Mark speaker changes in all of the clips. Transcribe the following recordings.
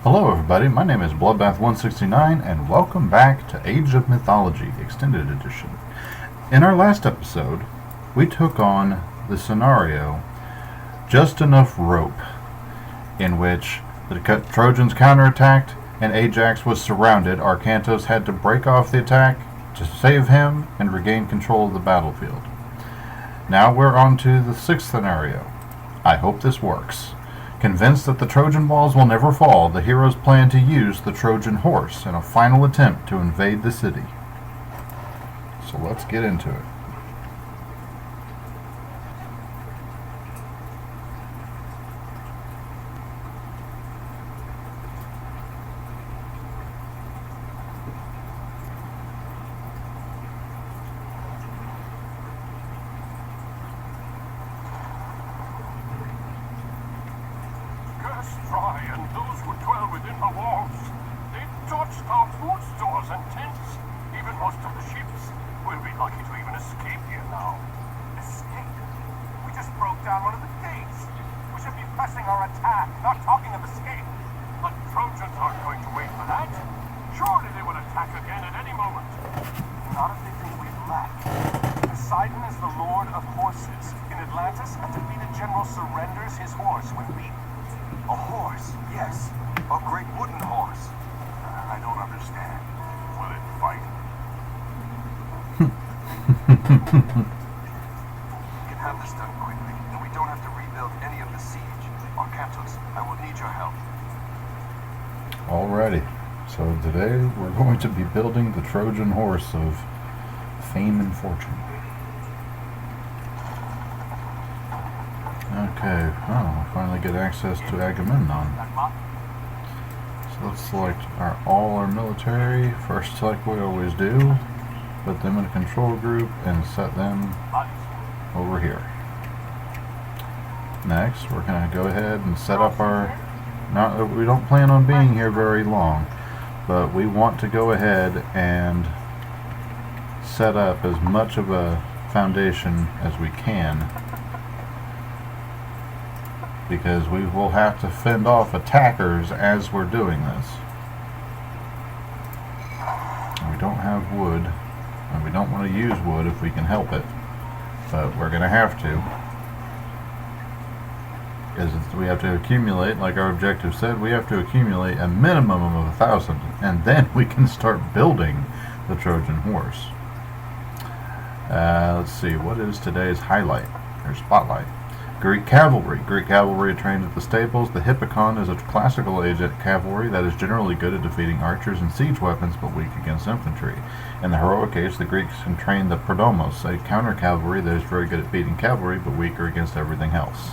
Speaker 1: Hello everybody, my name is Bloodbath169 and welcome back to Age of Mythology Extended Edition. In our last episode, we took on the scenario Just Enough Rope, in which the Trojans counterattacked and Ajax was surrounded. Arkantos had to break off the attack to save him and regain control of the battlefield. Now we're on to the sixth scenario. I hope this works. Convinced that the Trojan walls will never fall, the heroes plan to use the Trojan horse in a final attempt to invade the city. So let's get into it.
Speaker 2: Dry and those who dwell within her walls. They've touched our food stores and tents. Even most of the ships. We'll be lucky to even escape here now. Escape? We just broke down one of the gates. We should be pressing our attack, not talking of escape. The Trojans aren't going to wait for that. Surely they will attack again at any moment. Not if they think we've left. Poseidon is the lord of horses. In Atlantis, a defeated general surrenders his horse when beaten. A horse, yes. A great wooden horse. I don't understand. Will it fight? We can have this done quickly, and we don't have to rebuild any of the siege. Arkantos, I will need your help.
Speaker 1: Alrighty, so today we're going to be building the Trojan horse of fame and fortune. Okay, I finally get access to Agamemnon. So let's select all our military, first like we always do, put them in a control group and set them over here. Next, we're going to go ahead and set up our, we don't plan on being here very long, but we want to go ahead and set up as much of a foundation as we can, because we will have to fend off attackers as we're doing this. We don't have wood, and we don't want to use wood if we can help it, but we're going to have to. Because we have to accumulate, like our objective said, we have to accumulate a minimum of 1,000, and then we can start building the Trojan horse. Let's see, what is today's highlight, or spotlight? Greek cavalry. Greek cavalry trained at the stables. The hippikon is a classical age cavalry that is generally good at defeating archers and siege weapons, but weak against infantry. In the heroic age, the Greeks can train the prodomos, a counter cavalry that is very good at beating cavalry, but weaker against everything else.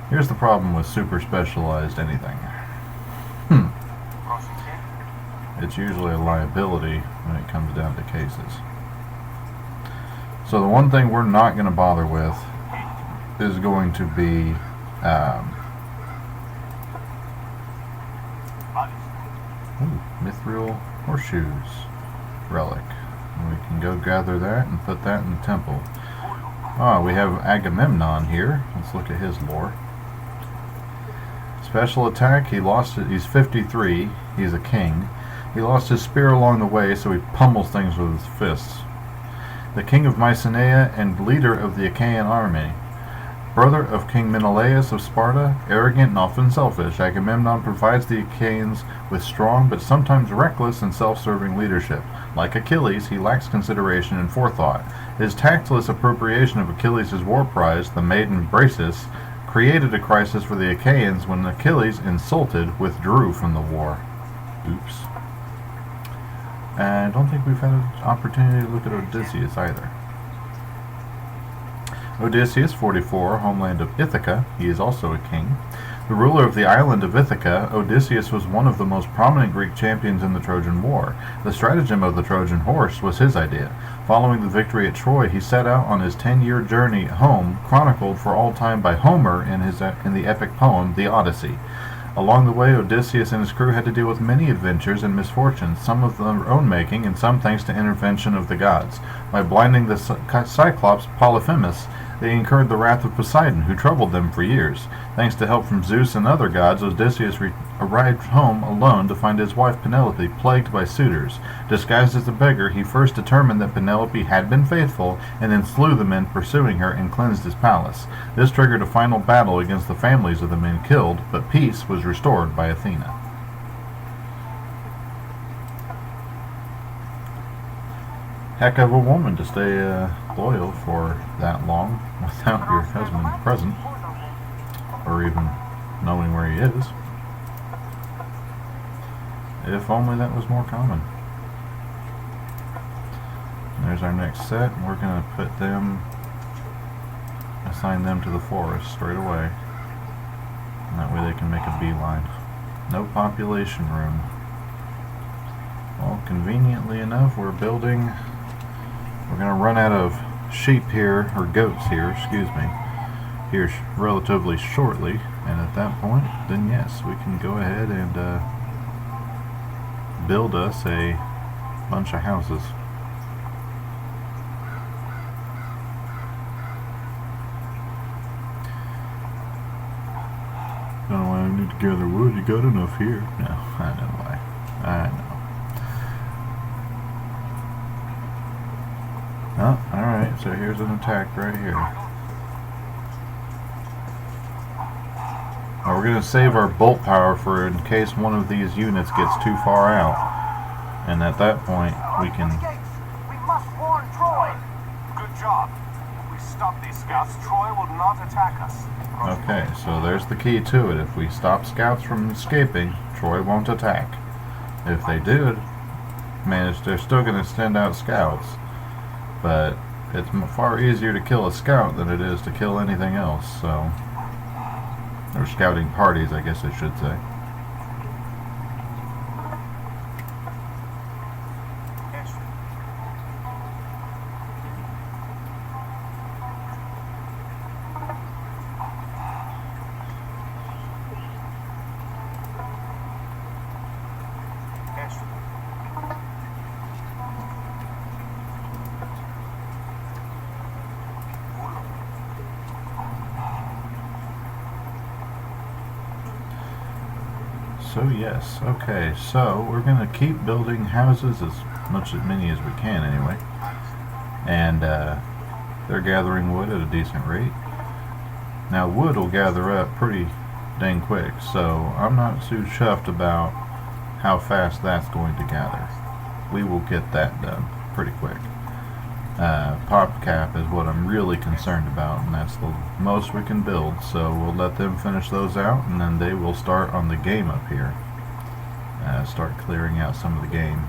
Speaker 1: Here's the problem with super specialized anything. It's usually a liability when it comes down to cases. So the one thing we're not going to bother with is going to be mithril horseshoes relic. And we can go gather that and put that in the temple. We have Agamemnon here. Let's look at his lore. Special attack, he lost it. He's 53. He's a king. He lost his spear along the way, so he pummels things with his fists. The king of Mycenae and leader of the Achaean army. Brother of King Menelaus of Sparta, arrogant and often selfish, Agamemnon provides the Achaeans with strong but sometimes reckless and self-serving leadership. Like Achilles, he lacks consideration and forethought. His tactless appropriation of Achilles' war prize, the maiden Bracis, created a crisis for the Achaeans when Achilles, insulted, withdrew from the war. Oops. And I don't think we've had an opportunity to look at Odysseus either. Odysseus, 44, homeland of Ithaca. He is also a king. The ruler of the island of Ithaca, Odysseus was one of the most prominent Greek champions in the Trojan War. The stratagem of the Trojan horse was his idea. Following the victory at Troy, he set out on his 10-year journey home, chronicled for all time by Homer in the epic poem, The Odyssey. Along the way, Odysseus and his crew had to deal with many adventures and misfortunes, some of their own making and some thanks to intervention of the gods. By blinding the Cyclops Polyphemus, They incurred the wrath of Poseidon, who troubled them for years. Thanks to help from Zeus and other gods, Odysseus arrived home alone to find his wife Penelope plagued by suitors. Disguised as a beggar, he first determined that Penelope had been faithful, and then slew the men pursuing her and cleansed his palace. This triggered a final battle against the families of the men killed, but peace was restored by Athena. Heck of a woman to stay loyal for that long without your husband present, or even knowing where he is. If only that was more common. There's our next set. We're going to put them, assign them to the forest straight away. And that way they can make a beeline. No population room. Well, conveniently enough, we're going to run out of sheep here, or goats here, excuse me, here relatively shortly. And at that point, then yes, we can go ahead and build us a bunch of houses. Don't know why I need to gather wood. You got enough here. No, I know why. I know. Oh, alright, so here's an attack right here. Now we're going to save our bolt power for in case one of these units gets too far out. And at that point, we can...
Speaker 2: We must warn Troy! Good job. If we stop these scouts, Troy will not attack us.
Speaker 1: Okay, so there's the key to it. If we stop scouts from escaping, Troy won't attack. If they do manage, they're still going to send out scouts. But it's far easier to kill a scout than it is to kill anything else, so... Or scouting parties, I guess I should say. So yes, okay, so we're going to keep building houses as many as we can anyway. And they're gathering wood at a decent rate. Now wood will gather up pretty dang quick, so I'm not too chuffed about how fast that's going to gather. We will get that done pretty quick. Pop cap is what I'm really concerned about, and that's the most we can build, so we'll let them finish those out, and then they will start on the game up here. Start clearing out some of the game.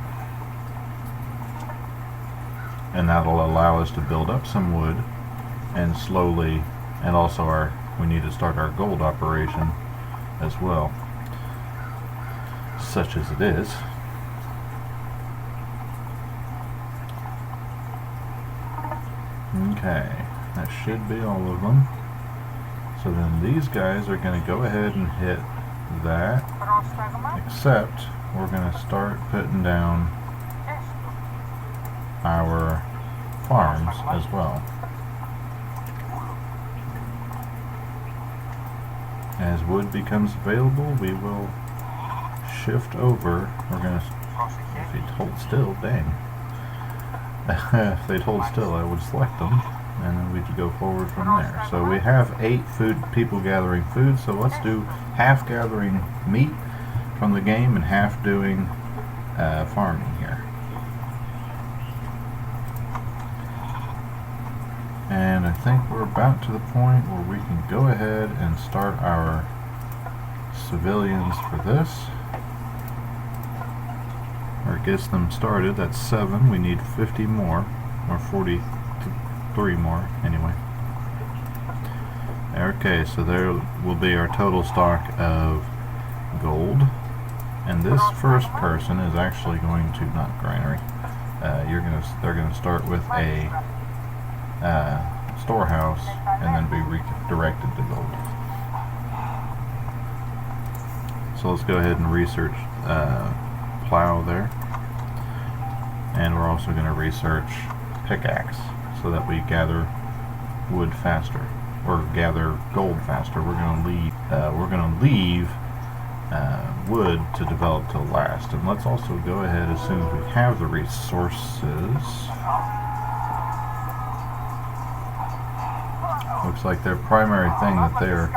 Speaker 1: And that'll allow us to build up some wood, and slowly, and also we need to start our gold operation as well, such as it is. Okay, that should be all of them. So then these guys are going to go ahead and hit that, except we're going to start putting down our farms as well. As wood becomes available, we will shift over. We're going to, if he'd hold still, dang. If they'd hold still, I would select them, and then we could go forward from there. So we have 8 people gathering food, so let's do half gathering meat from the game and half doing farming here. And I think we're about to the point where we can go ahead and start our civilians for this. Or gets them started. That's 7. We need 50 more, or 43 more anyway. Okay, so there will be our total stock of gold, and this first person is actually going to, not granary, they're gonna start with a storehouse and then be redirected to gold. So let's go ahead and research plow there, and we're also going to research pickaxe so that we gather wood faster, or gather gold faster. We're gonna leave wood to develop till last. And let's also go ahead as soon as we have the resources. Looks like their primary thing that they're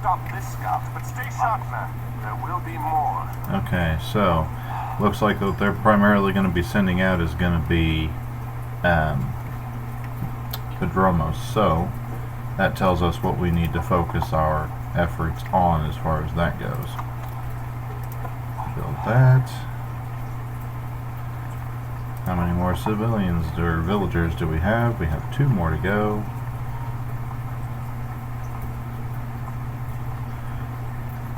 Speaker 2: stop this scout, but stay sharp, man. There will be more.
Speaker 1: Okay, so looks like what they're primarily going to be sending out is going to be Padromos. So that tells us what we need to focus our efforts on as far as that goes. Build that. How many more civilians or villagers do we have? We have 2 more to go.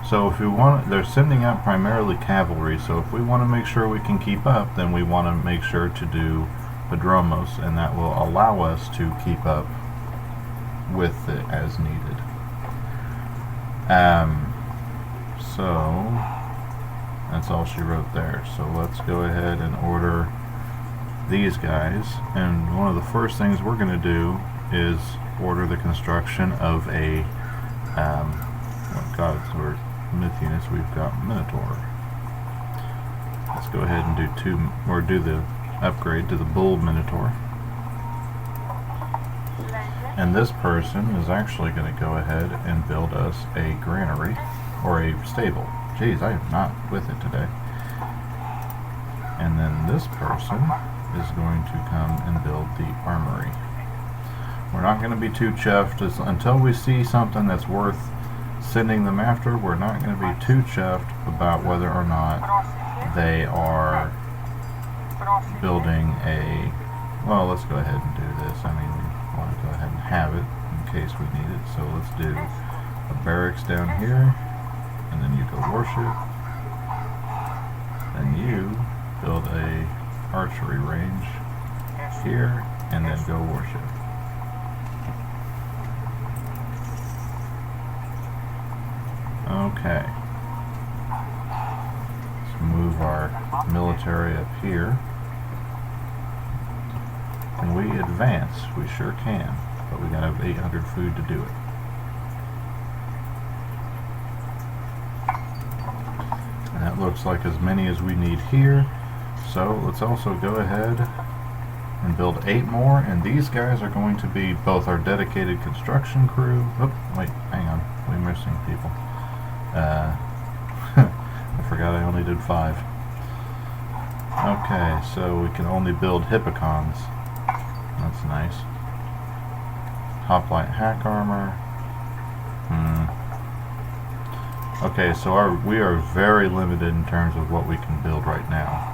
Speaker 1: So if we want, they're sending out primarily cavalry, so if we want to make sure we can keep up, then we want to make sure to do Padromos, and that will allow us to keep up with it as needed. So that's all she wrote there. So let's go ahead and order these guys, and one of the first things we're going to do is order the construction of a what gods or myth units we've got. Minotaur. Let's go ahead and do the upgrade to the bull Minotaur. And this person is actually going to go ahead and build us a granary or a stable. Jeez, I am not with it today. And then this person is going to come and build the armory. We're not going to be too chuffed until we see something that's worth sending them after. We're not going to be too chuffed about whether or not they are building a... Well, let's go ahead and do this. I mean, we want to go ahead and have it in case we need it. So let's do a barracks down here, and then you go worship. Then you build a archery range here, and then go worship. Okay. Let's move our military up here. Can we advance? We sure can, but we gotta have 800 food to do it. And that looks like as many as we need here. So let's also go ahead and build 8 more, and these guys are going to be both our dedicated construction crew. Oh, wait, hang on, we're missing people. I forgot I only did 5. Okay, so we can only build hippocons. That's nice. Hoplite hack armor. Okay, so we are very limited in terms of what we can build right now.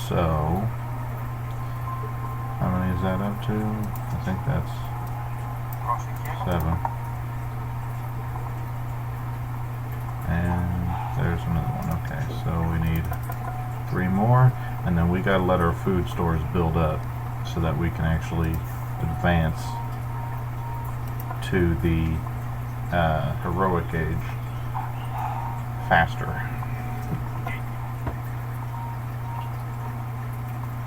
Speaker 1: So, how many is that up to? I think that's 7. And there's another one. Okay, so we need 3 more, and then we gotta let our food stores build up so that we can actually advance to the heroic age faster.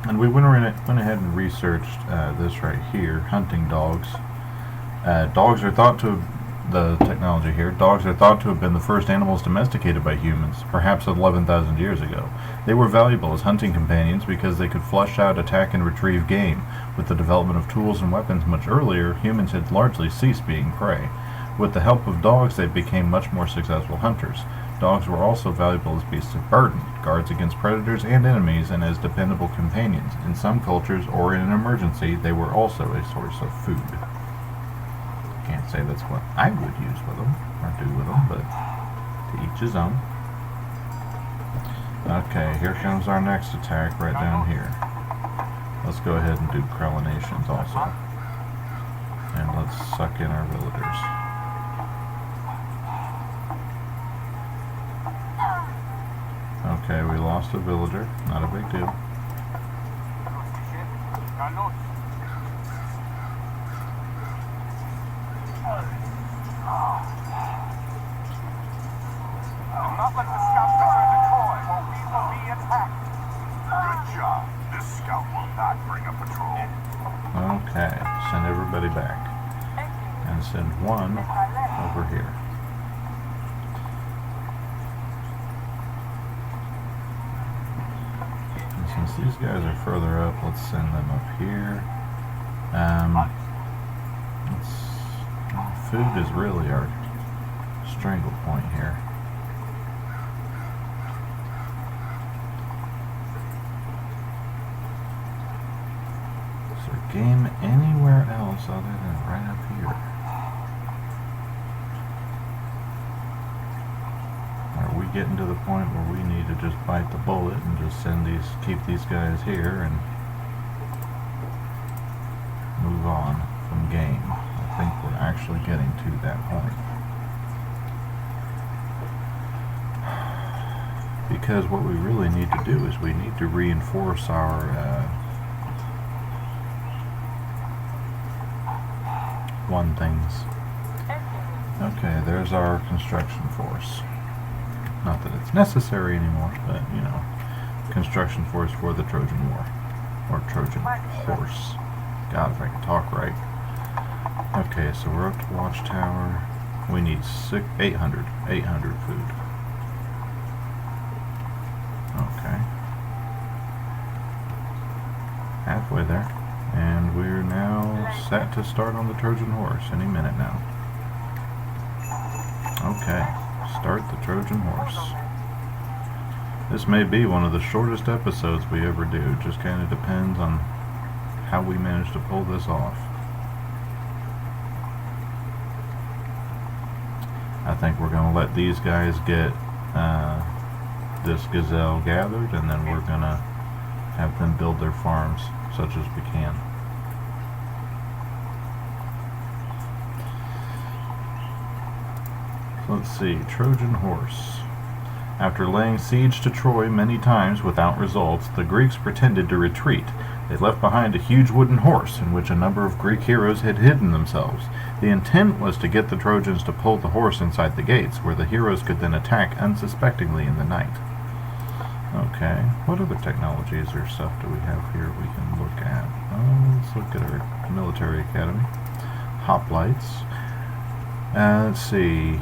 Speaker 1: And we went ahead and researched this right here, hunting dogs. Dogs are thought to have, the technology here, dogs are thought to have been the first animals domesticated by humans, perhaps 11,000 years ago. They were valuable as hunting companions because they could flush out, attack, and retrieve game. With the development of tools and weapons much earlier, humans had largely ceased being prey. With the help of dogs, they became much more successful hunters. Dogs were also valuable as beasts of burden, guards against predators and enemies, and as dependable companions. In some cultures, or in an emergency, they were also a source of food. Can't say that's what I would use with them, or do with them, but to each his own. Okay, here comes our next attack right down here. Let's go ahead and do Crelinations also. And let's suck in our villagers. Okay, we lost a villager. Not a big deal.
Speaker 2: Not let the scout scout will not bring a patrol.
Speaker 1: Okay, send everybody back. And send one over here. And since these guys are further up, let's send them up here. Food is really our strangle point here. Is there game anywhere else other than right up here? Are we getting to the point where we need to just bite the bullet and just keep these guys here and move on from game? I think we're actually getting to that point. Because what we really need to do is we need to reinforce our one things. Okay, there's our construction force. Not that it's necessary anymore, but you know, construction force for the Trojan War. Or Trojan horse. God, if I can talk right. Okay, so we're up to Watchtower. We need 800 food. Okay. Halfway there. And we're now set to start on the Trojan horse any minute now. Okay, start the Trojan horse. This may be one of the shortest episodes we ever do. Just kind of depends on how we manage to pull this off. I think we're going to let these guys get this gazelle gathered, and then we're going to have them build their farms such as we can. Let's see, Trojan horse. After laying siege to Troy many times without results, the Greeks pretended to retreat. They left behind a huge wooden horse in which a number of Greek heroes had hidden themselves. The intent was to get the Trojans to pull the horse inside the gates, where the heroes could then attack unsuspectingly in the night. Okay, what other technologies or stuff do we have here we can look at? Let's look at our military academy. Hoplites. Let's see.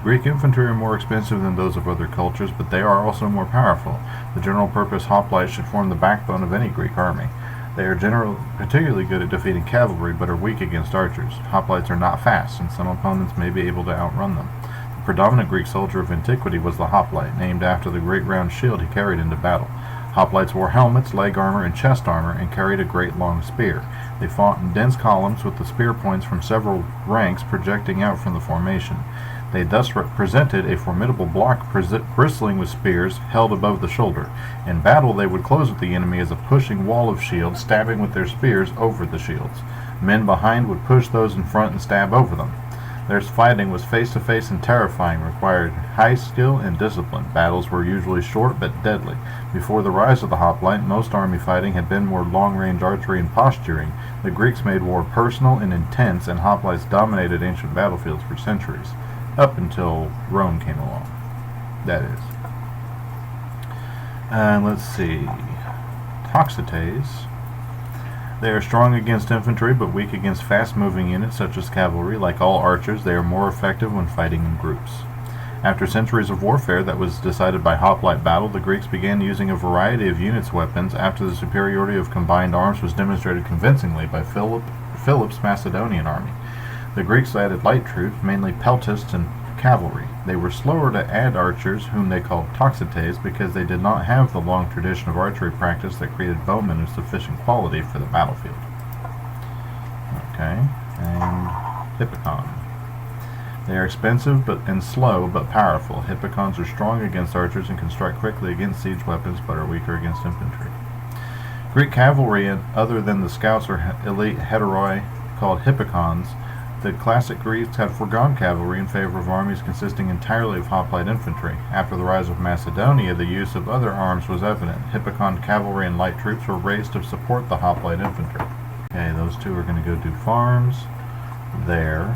Speaker 1: Greek infantry are more expensive than those of other cultures, but they are also more powerful. The general-purpose hoplites should form the backbone of any Greek army. They are particularly good at defeating cavalry, but are weak against archers. Hoplites are not fast, and some opponents may be able to outrun them. The predominant Greek soldier of antiquity was the hoplite, named after the great round shield he carried into battle. Hoplites wore helmets, leg armor, and chest armor, and carried a great long spear. They fought in dense columns with the spear points from several ranks projecting out from the formation. They thus represented a formidable block bristling with spears held above the shoulder. In battle they would close with the enemy as a pushing wall of shields, stabbing with their spears over the shields. Men behind would push those in front and stab over them. Their fighting was face-to-face and terrifying, required high skill and discipline. Battles were usually short but deadly. Before the rise of the hoplite, most army fighting had been more long-range archery and posturing. The Greeks made war personal and intense, and hoplites dominated ancient battlefields for centuries. Up until Rome came along. That is. Let's see. Toxotes. They are strong against infantry, but weak against fast-moving units such as cavalry. Like all archers, they are more effective when fighting in groups. After centuries of warfare that was decided by hoplite battle, the Greeks began using a variety of units' weapons after the superiority of combined arms was demonstrated convincingly by Philip's Macedonian army. The Greeks added light troops, mainly peltasts and cavalry. They were slower to add archers, whom they called toxotes, because they did not have the long tradition of archery practice that created bowmen of sufficient quality for the battlefield. Okay, and hippicon. They are expensive and slow, but powerful. Hippicons are strong against archers and can strike quickly against siege weapons, but are weaker against infantry. Greek cavalry, other than the scouts or elite heteroi called hippicons, the classic Greeks had foregone cavalry in favor of armies consisting entirely of hoplite infantry. After the rise of Macedonia, the use of other arms was evident. Hippicon cavalry and light troops were raised to support the hoplite infantry. Okay, those two are going to go do farms there.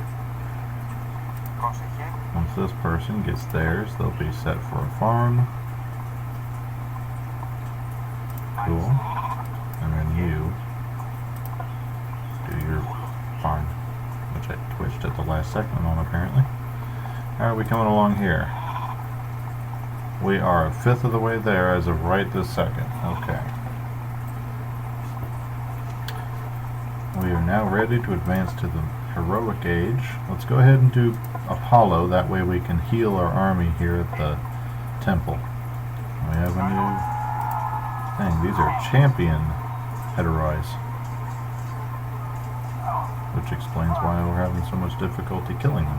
Speaker 1: Once this person gets theirs, they'll be set for a farm. Cool. by a second one, apparently. How are we coming along here? We are a fifth of the way there as of right this second. Okay. We are now ready to advance to the heroic age. Let's go ahead and do Apollo. That way we can heal our army here at the temple. We have a new thing. These are champion heteroids, which explains why we're having so much difficulty killing them.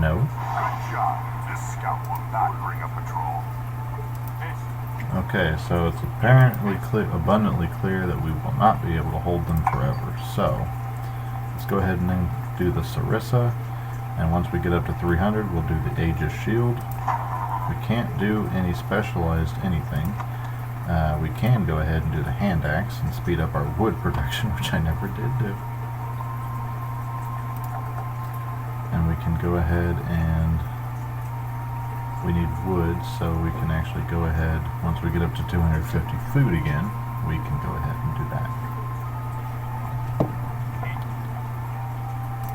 Speaker 1: No.
Speaker 2: Good job. This scout will not bring a patrol.
Speaker 1: Okay, so it's apparently abundantly clear that we will not be able to hold them forever. So, let's go ahead and then do the Sarissa, and once we get up to 300, we'll do the Aegis Shield. We can't do any specialized anything. We can go ahead and do the Hand Axe and speed up our wood production, which I never did do. And we can go ahead and we need wood, so we can actually go ahead, once we get up to 250 food again, we can go ahead and do that.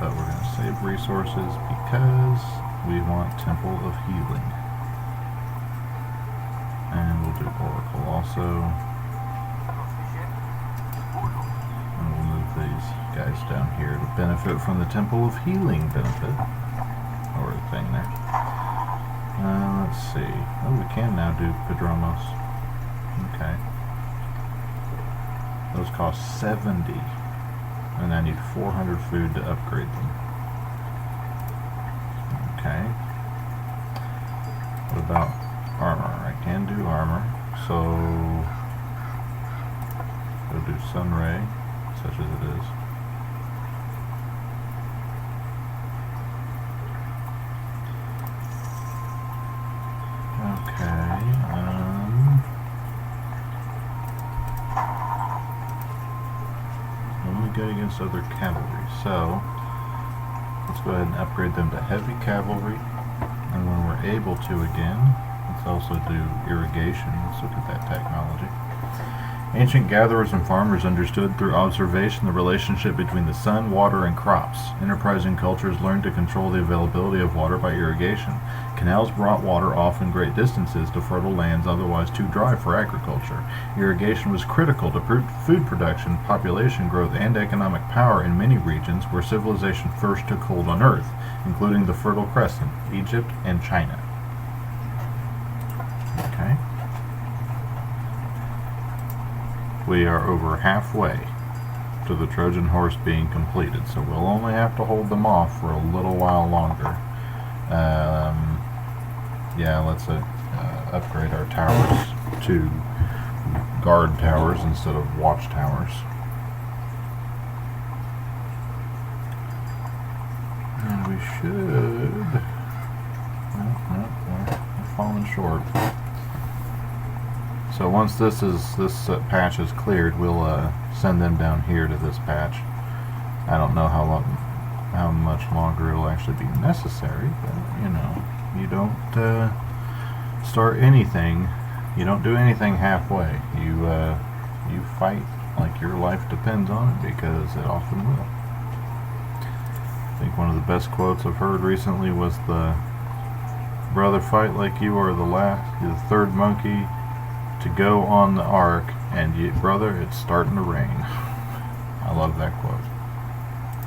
Speaker 1: But we're going to save resources because we want Temple of Healing. And we'll do Oracle also. And we'll move these guys down here to benefit from the Temple of Healing benefit. Or the thing there. Let's see. Oh, we can now do Padromos. Okay. Those cost 70. And I need 400 food to upgrade them. Okay. What about armor? I can do armor. So, go do Sunray, such as it is. Against other cavalry, so let's go ahead and upgrade them to heavy cavalry, and when we're able to again, let's also do irrigation. Let's look at that technology. Ancient gatherers and farmers understood through observation the relationship between the sun, water, and crops. Enterprising cultures learned to control the availability of water by irrigation. Canals brought water off in great distances to fertile lands otherwise too dry for agriculture. Irrigation was critical to food production, population growth, and economic power in many regions where civilization first took hold on Earth, including the Fertile Crescent, Egypt, and China. Okay. We are over halfway to the Trojan horse being completed, so we'll only have to hold them off for a little while longer. Yeah, let's upgrade our towers to guard towers instead of watch towers. And we should... No, we're falling short. So once this patch is cleared, we'll send them down here to this patch. I don't know how much longer it'll actually be necessary, but you know, you don't start anything, you don't do anything halfway. You fight like your life depends on it, because it often will. I think one of the best quotes I've heard recently was the "Brother, fight like you are the third monkey to go on the ark, and you, brother, it's starting to rain." I love that quote.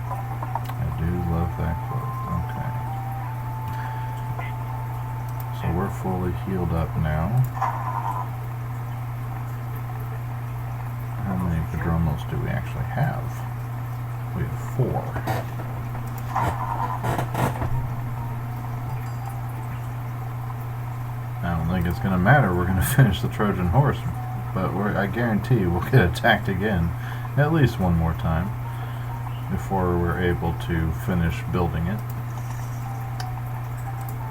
Speaker 1: I do love that quote. Okay. So we're fully healed up now. How many Padromos do we actually have? We have 4. I don't think it's going to matter. We're going to finish the Trojan horse, but I guarantee we'll get attacked again at least one more time before we're able to finish building it.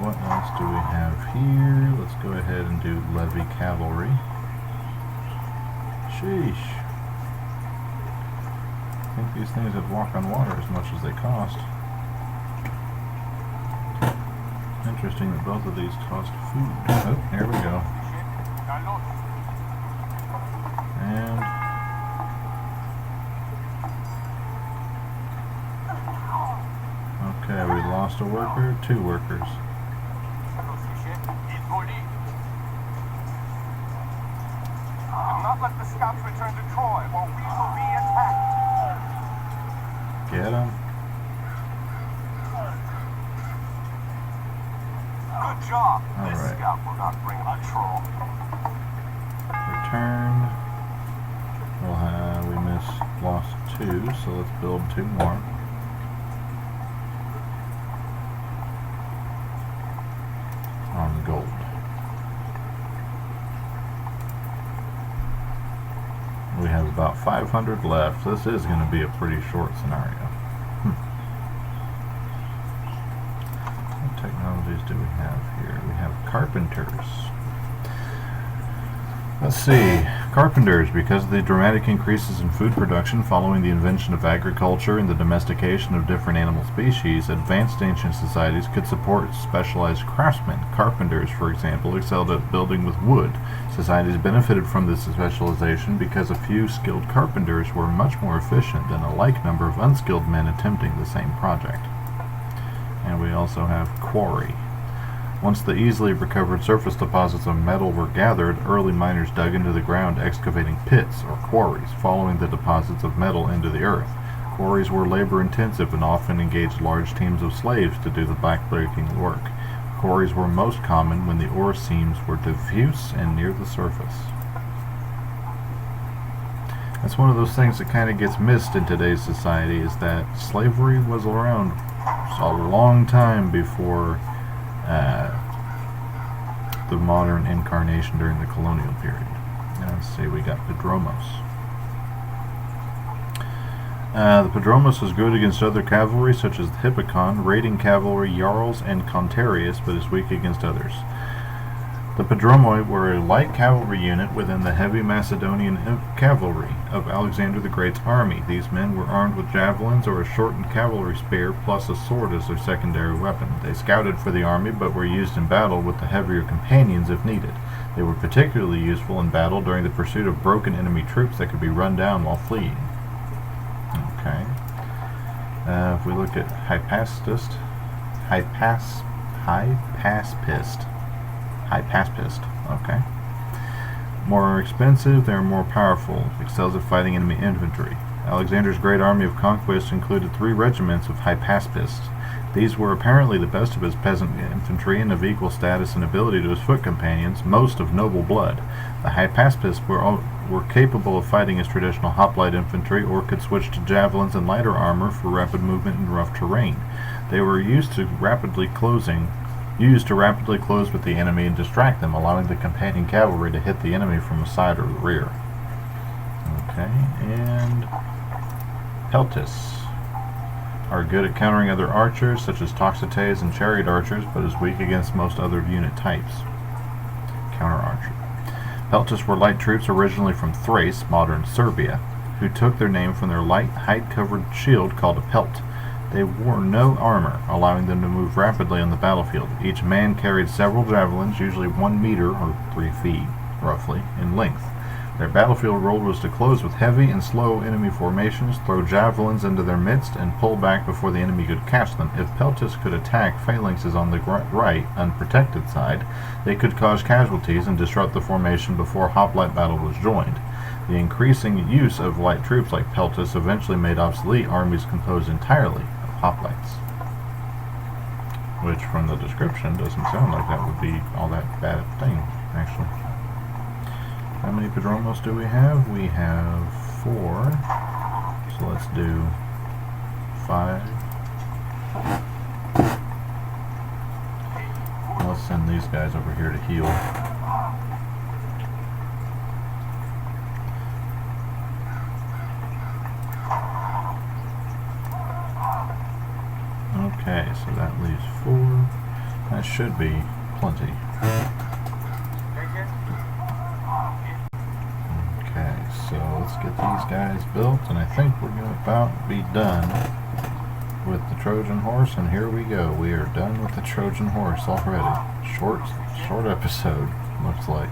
Speaker 1: What else do we have here? Let's go ahead and do levy cavalry. Sheesh. I think these things would walk on water as much as they cost. Interesting that both of these cost food. Oh, here we go. And Lost a worker, 2 workers.
Speaker 2: Not let the scouts return to Troy, or we will be attacked.
Speaker 1: Get him.
Speaker 2: Good job.
Speaker 1: All
Speaker 2: This
Speaker 1: right.
Speaker 2: scout will not bring a troll.
Speaker 1: Return. Well, we lost 2, so let's build 2 more. On gold. We have about 500 left. This is going to be a pretty short scenario. What technologies do we have here? We have carpenters. Let's see. Carpenters, because of the dramatic increases in food production following the invention of agriculture and the domestication of different animal species, advanced ancient societies could support specialized craftsmen. Carpenters, for example, excelled at building with wood. Societies benefited from this specialization because a few skilled carpenters were much more efficient than a like number of unskilled men attempting the same project. And we also have quarry. Once the easily recovered surface deposits of metal were gathered, early miners dug into the ground excavating pits or quarries, following the deposits of metal into the earth. Quarries were labor-intensive and often engaged large teams of slaves to do the backbreaking work. Quarries were most common when the ore seams were diffuse and near the surface. That's one of those things that kind of gets missed in today's society, is that slavery was around a long time before the modern incarnation during the colonial period. Now let's see, we got Padromos. The Padromos was good against other cavalry such as the Hippicon, raiding cavalry, Jarls, and Contarius, but is weak against others. The Padromoi were a light cavalry unit within the heavy Macedonian cavalry of Alexander the Great's army. These men were armed with javelins or a shortened cavalry spear plus a sword as their secondary weapon. They scouted for the army but were used in battle with the heavier companions if needed. They were particularly useful in battle during the pursuit of broken enemy troops that could be run down while fleeing. Okay. If we look at Hypaspist, okay. More expensive, they're more powerful, excels at fighting enemy infantry. Alexander's great army of conquest included 3 regiments of Hypaspists. These were apparently the best of his peasant infantry and of equal status and ability to his foot companions, most of noble blood. The Hypaspists were capable of fighting as traditional hoplite infantry or could switch to javelins and lighter armor for rapid movement in rough terrain. They were used to rapidly close with the enemy and distract them, allowing the companion cavalry to hit the enemy from the side or the rear. Okay, and Peltis are good at countering other archers, such as Toxotes and chariot archers, but is weak against most other unit types. Counter archer. Peltis were light troops originally from Thrace, modern Serbia, who took their name from their light, hide-covered shield called a pelt. They wore no armor, allowing them to move rapidly on the battlefield. Each man carried several javelins, usually 1 meter, or 3 feet, roughly, in length. Their battlefield role was to close with heavy and slow enemy formations, throw javelins into their midst, and pull back before the enemy could catch them. If Peltis could attack phalanxes on the right, unprotected side, they could cause casualties and disrupt the formation before hoplite battle was joined. The increasing use of light troops like Peltis eventually made obsolete armies composed entirely of hoplites. Which, from the description, doesn't sound like that would be all that bad a thing, actually. How many Padromos do we have? We have 4. So let's do 5. Let's send these guys over here to heal. Okay, so that leaves 4. That should be plenty. Okay, so let's get these guys built, and I think we're going to about be done with the Trojan horse, and here we go. We are done with the Trojan horse already. Short episode, looks like.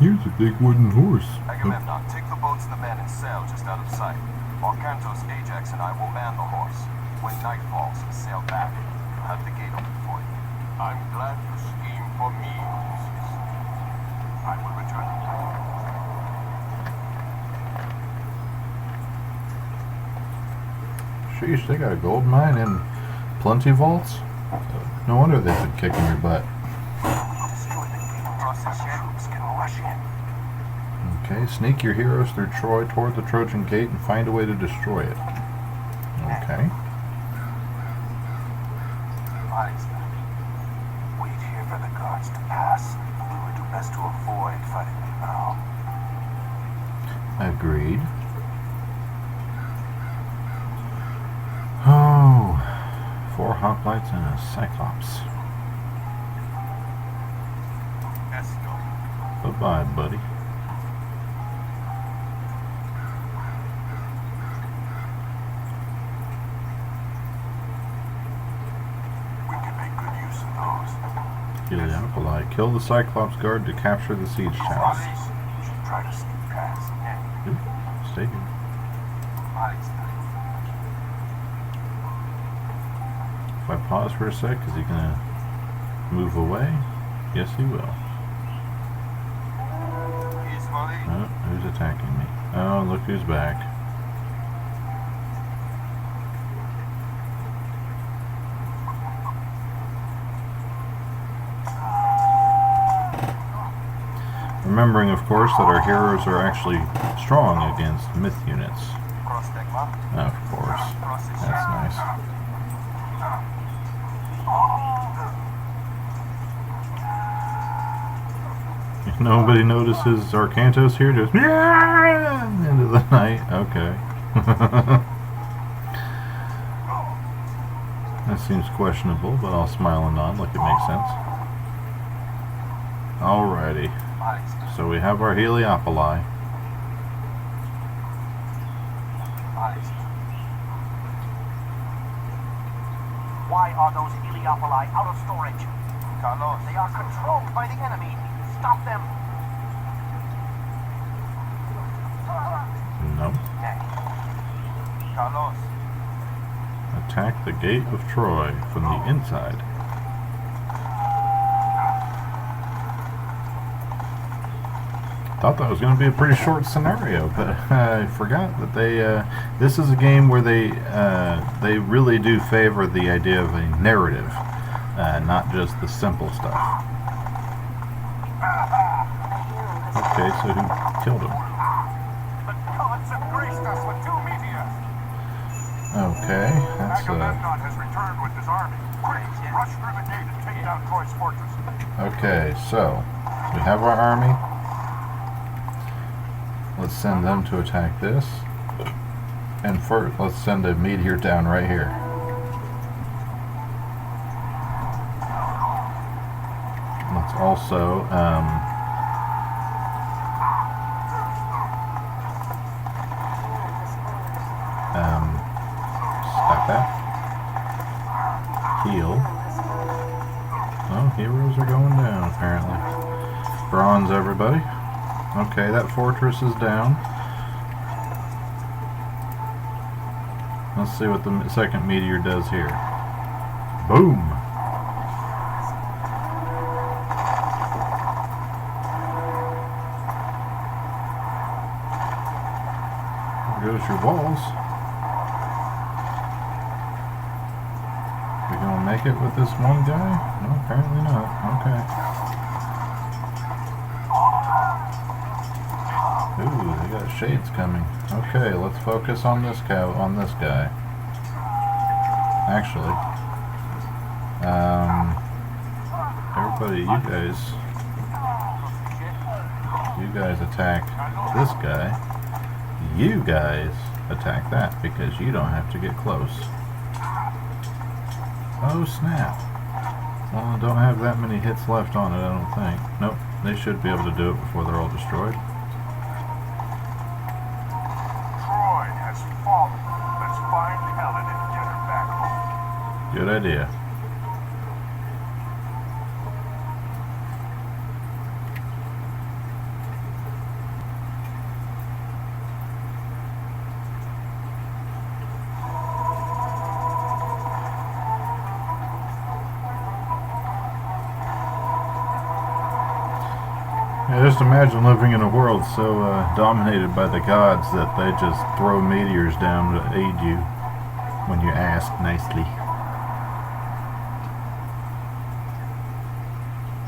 Speaker 1: Here's a big wooden horse.
Speaker 3: Agamemnon, take the boats, the men, and sail just out of sight. While Cantos, Ajax, and I will man the horse. When night falls, sail back. You'll have the gate open for you.
Speaker 2: I'm glad you scheme for me, Odysseus. I will return.
Speaker 1: Sheesh, they got a gold mine and plenty vaults. No wonder they've been kicking your butt.
Speaker 2: Destroy the gate across the troops can rush in.
Speaker 1: Okay, sneak your heroes through Troy toward the Trojan gate and find a way to destroy it. Okay.
Speaker 2: Wait here for the guards to pass. We would do best to avoid fighting them now.
Speaker 1: Agreed. Oh, 4 hoplites and a cyclops. Bye-bye, buddy.
Speaker 2: We can make good use of those.
Speaker 1: Heliopoli. Kill the cyclops guard to capture the siege tower.
Speaker 2: Should try to sneak past.
Speaker 1: Oop, stay here. If I pause for a sec, is he gonna move away? Yes, he will. Oh, who's attacking me? Oh, look who's back. Remembering, of course, that our heroes are actually strong against myth units. Of course. That's nice. If nobody notices our Cantos here, just into the night. Okay. That seems questionable, but I'll smile and nod like it makes sense. Alrighty. So we have our Heliopoli.
Speaker 2: Why are those Heliopoli out of storage? They are controlled by the enemy. Stop them.
Speaker 1: No. Attack the gate of Troy from the inside. Thought that was going to be a pretty short scenario, but I forgot that this is a game where they really do favor the idea of a narrative, not just the simple stuff. Okay, so who killed him?
Speaker 2: The gods have graced us with 2 meteors.
Speaker 1: Okay, that's
Speaker 2: Agamemnon has returned with his army. Quick, rush through the gate and take down Troy's fortress.
Speaker 1: okay. So we have our army. Let's send them to attack this, and first let's send a meteor down right here. Let's also stop that. Heal. Oh, heroes are going down apparently. Bronze, everybody. Okay, that fortress is down. Let's see what the second meteor does here. Boom! There goes your walls. We gonna make it with this one guy? No, apparently not. Okay. Ooh, they got shades coming. Okay, let's focus on this guy. Actually, everybody, you guys attack this guy. You guys attack that because you don't have to get close. Oh snap! Well, I don't have that many hits left on it, I don't think. Nope, they should be able to do it before they're all destroyed. Good idea. just imagine living in a world so dominated by the gods that they just throw meteors down to aid you when you ask nicely.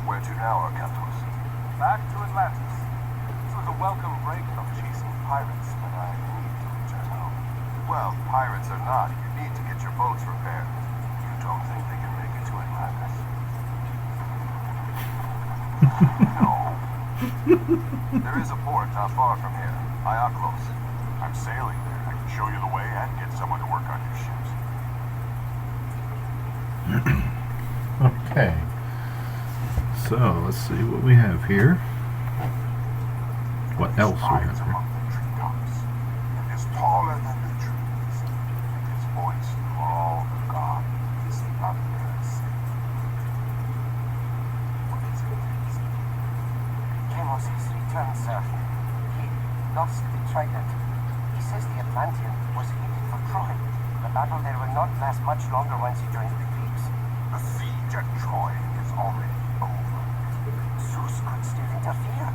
Speaker 3: Where to now, Arcantos?
Speaker 2: Back to Atlantis. It was a welcome break from chasing pirates, but I need to return home.
Speaker 3: Well, pirates or not, you need to get your boats repaired.
Speaker 2: You don't think they can make it to Atlantis?
Speaker 3: No. There is a port not far from here. Iaclos.
Speaker 2: I'm sailing there. I can show you the way and get someone to work on your ships.
Speaker 1: Okay. So, let's see what we have here. What else we have
Speaker 2: Hides
Speaker 1: here?
Speaker 2: among the treetops, and is taller than the trees. And his voice through all the God is unheard. What is it?
Speaker 4: Chemos has returned, sir. He lost the trident. He says the Atlantean was headed for Troy. The battle there will not last much longer once he joins the Greeks.
Speaker 2: The siege at Troy is already over.
Speaker 4: Zeus could still interfere.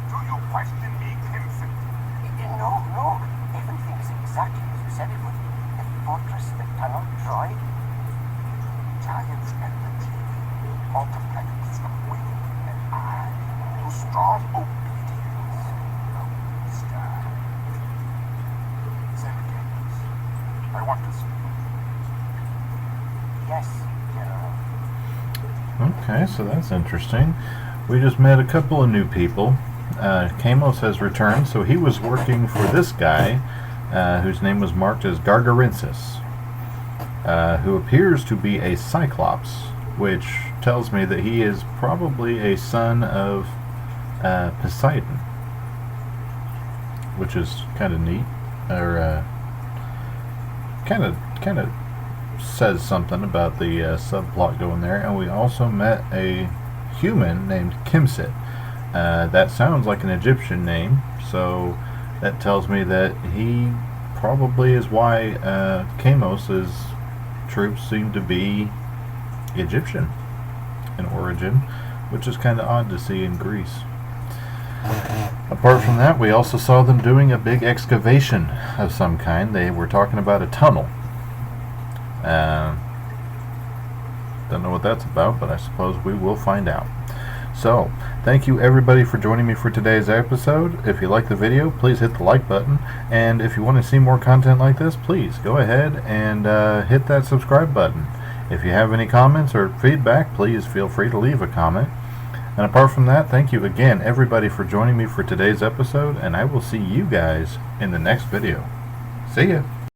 Speaker 2: Do you question me, Kimson?
Speaker 4: No. Everything is exactly as you said it would be. A fortress, the tunnel, Troy.
Speaker 2: Giants and the TV, multi-planets of wind and eye, to strong obedience. No sky. Send Games. I want to see you.
Speaker 4: Yes, General.
Speaker 1: Okay, so that's interesting. We just met a couple of new people. Chemos has returned, so he was working for this guy, whose name was marked as Gargarensis, who appears to be a Cyclops, which tells me that he is probably a son of Poseidon, which is kind of neat, or kind of says something about the subplot going there. And we also met a human named Kimsit. That sounds like an Egyptian name, so that tells me that he probably is why Chemos's troops seem to be Egyptian in origin, which is kind of odd to see in Greece. Apart from that, we also saw them doing a big excavation of some kind. They were talking about a tunnel. Don't know what that's about, but I suppose we will find out. So, thank you everybody for joining me for today's episode. If you like the video, please hit the like button. And if you want to see more content like this, please go ahead and hit that subscribe button. If you have any comments or feedback, please feel free to leave a comment. And apart from that, thank you again everybody for joining me for today's episode, and I will see you guys in the next video. See ya!